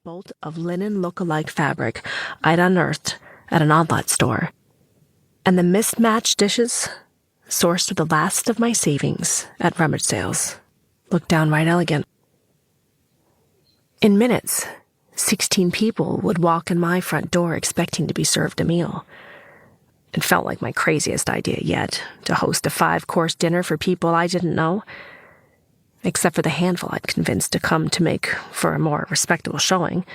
bolt of linen look-alike fabric I'd unearthed at an odd-lot store, and the mismatched dishes, sourced with the last of my savings at rummage sales, looked downright elegant. In minutes, 16 people would walk in my front door expecting to be served a meal. It felt like my craziest idea yet, to host a 5-course dinner for people I didn't know, except for the handful I'd convinced to come to make for a more respectable showing,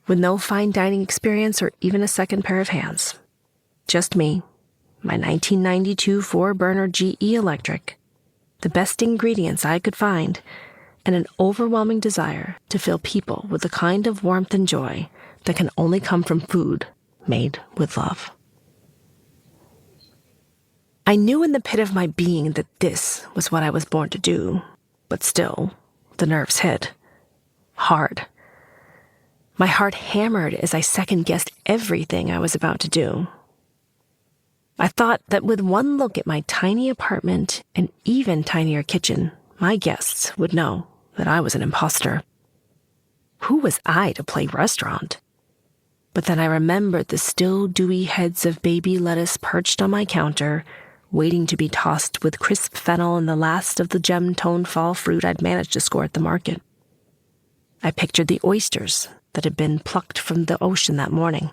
with no fine dining experience or even a second pair of hands. Just me, my 1992 4-burner GE Electric, the best ingredients I could find, and an overwhelming desire to fill people with the kind of warmth and joy that can only come from food made with love. I knew in the pit of my being that this was what I was born to do, but still, the nerves hit. Hard. My heart hammered as I second-guessed everything I was about to do. I thought that with one look at my tiny apartment and even tinier kitchen, my guests would know that I was an imposter. Who was I to play restaurant? But then I remembered the still dewy heads of baby lettuce perched on my counter, waiting to be tossed with crisp fennel and the last of the gem-toned fall fruit I'd managed to score at the market. I pictured the oysters that had been plucked from the ocean that morning,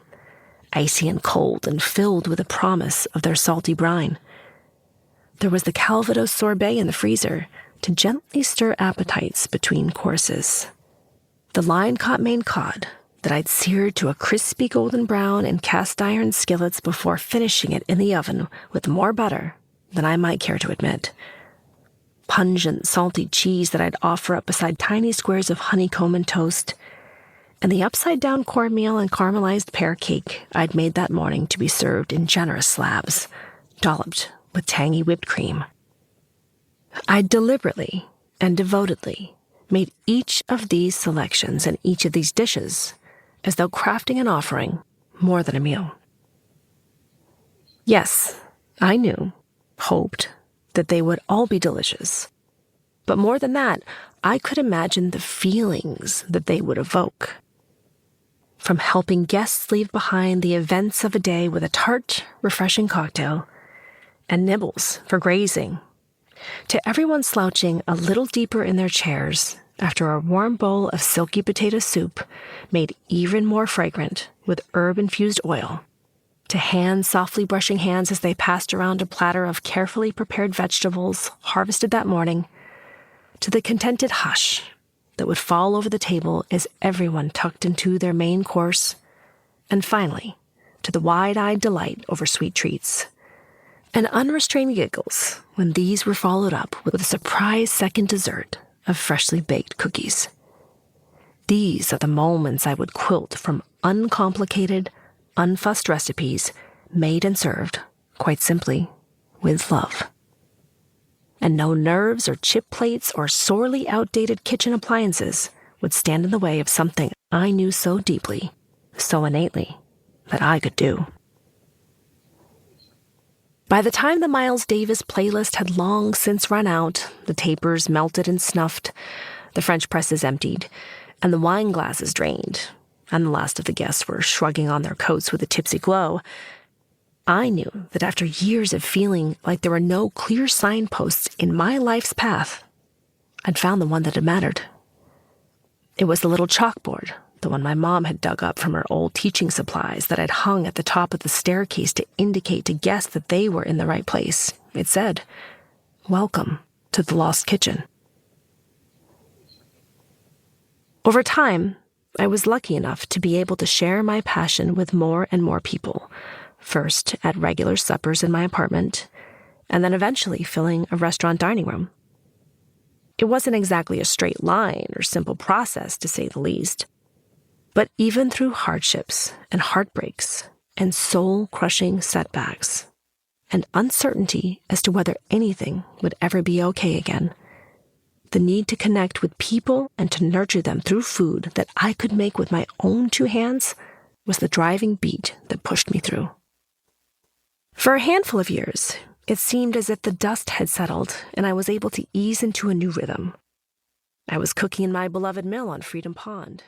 icy and cold and filled with a promise of their salty brine. There was the Calvados sorbet in the freezer to gently stir appetites between courses. The line-caught Maine cod that I'd seared to a crispy golden brown in cast-iron skillets before finishing it in the oven with more butter than I might care to admit. Pungent, salty cheese that I'd offer up beside tiny squares of honeycomb and toast, and the upside-down cornmeal and caramelized pear cake I'd made that morning to be served in generous slabs, dolloped with tangy whipped cream. I'd deliberately and devotedly made each of these selections and each of these dishes as though crafting an offering more than a meal. Yes, I knew, hoped, that they would all be delicious. But more than that, I could imagine the feelings that they would evoke. From helping guests leave behind the events of a day with a tart, refreshing cocktail, and nibbles for grazing, to everyone slouching a little deeper in their chairs after a warm bowl of silky potato soup made even more fragrant with herb-infused oil, to hands softly brushing hands as they passed around a platter of carefully prepared vegetables harvested that morning, to the contented hush that would fall over the table as everyone tucked into their main course, and finally, to the wide-eyed delight over sweet treats, and unrestrained giggles when these were followed up with a surprise second dessert of freshly baked cookies. These are the moments I would quilt from uncomplicated, unfussed recipes made and served, quite simply, with love. And no nerves or chip plates or sorely outdated kitchen appliances would stand in the way of something I knew so deeply, so innately, that I could do. By the time the Miles Davis playlist had long since run out, the tapers melted and snuffed, the French presses emptied, and the wine glasses drained, and the last of the guests were shrugging on their coats with a tipsy glow, I knew that after years of feeling like there were no clear signposts in my life's path, I'd found the one that had mattered. It was the little chalkboard, the one my mom had dug up from her old teaching supplies that I'd hung at the top of the staircase to indicate to guests that they were in the right place. It said, "Welcome to the Lost Kitchen." Over time, I was lucky enough to be able to share my passion with more and more people, first at regular suppers in my apartment, and then eventually filling a restaurant dining room. It wasn't exactly a straight line or simple process, to say the least. But even through hardships and heartbreaks and soul-crushing setbacks and uncertainty as to whether anything would ever be okay again, the need to connect with people and to nurture them through food that I could make with my own 2 hands was the driving beat that pushed me through. For a handful of years, it seemed as if the dust had settled and I was able to ease into a new rhythm. I was cooking in my beloved mill on Freedom Pond,